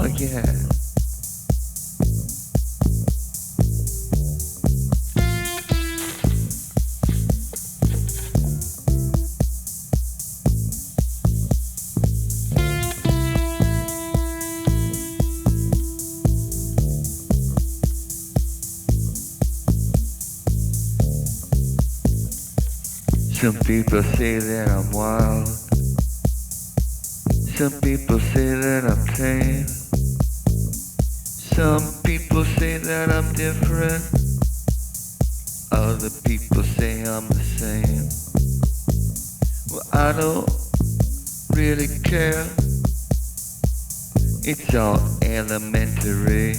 Oh yeah. Some people say that I'm wild. Some people say that I'm tame. Some people say that I'm different. Other people say I'm the same. Well, I don't really care. It's all elementary.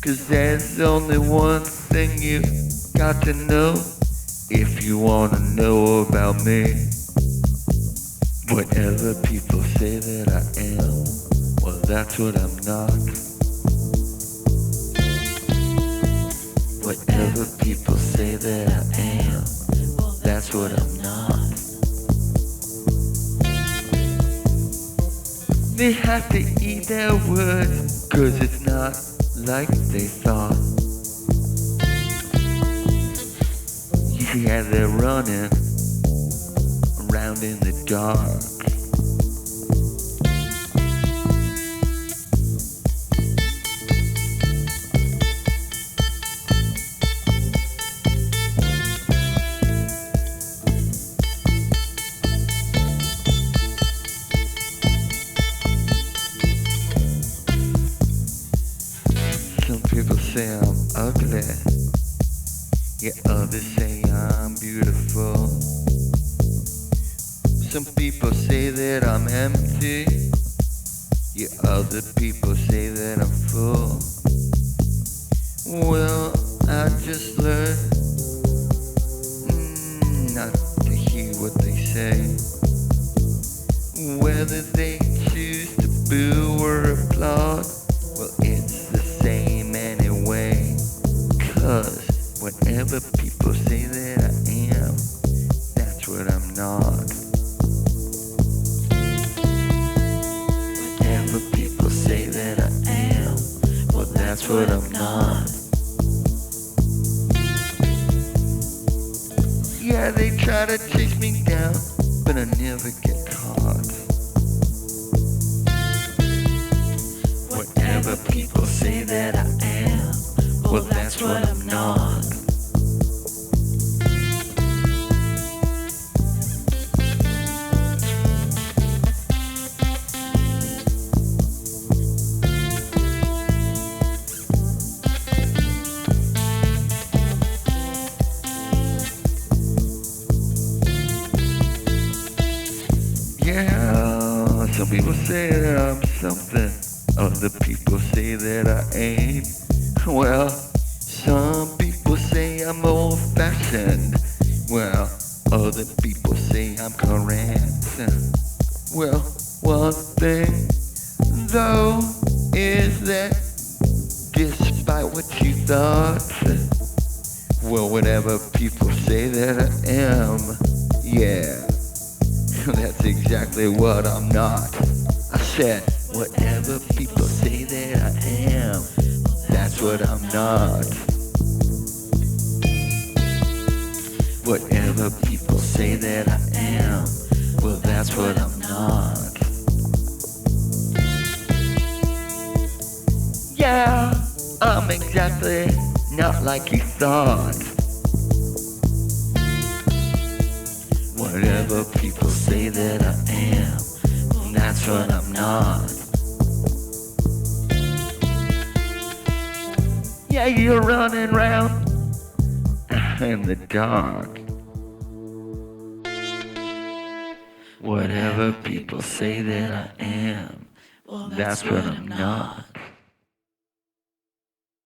'Cause there's only one thing you got to know if you wanna know about me. Whatever people say that I am, well, that's what I'm not. Whatever people say that I am, well, that's what I'm not. They have to eat their words, 'cause it's not like they thought. Yeah, they're running around in the dark. Some people say I'm ugly. Yeah, others say I'm beautiful. Some people say that I'm empty. Yeah, other people say that I'm full. Well, I just learned not to hear what they say. Whether they choose to boo or applaud, well, it's the same anyway. 'Cause whatever people say that I am, that's what I'm not. Whatever people say that I am, well, that's what I'm not. Yeah, they try to chase me down, but I never get caught. Whatever people say that I am, well, that's what I'm not. Yeah, some people say that I'm something. Other people say that I ain't. Well, some people say I'm old-fashioned. Well, other people say I'm current. Well, one thing, though, is that despite what you thought, well, whatever people say that I am, yeah, that's exactly what I'm not. I said, whatever people say that I am, that's what I'm not. Whatever people say that I am, well, that's what I'm not. Yeah, I'm exactly not like you thought. Whatever people say that I am, that's what I'm not. Yeah, you're running around in the dark. Whatever people say that I am, that's what I'm not.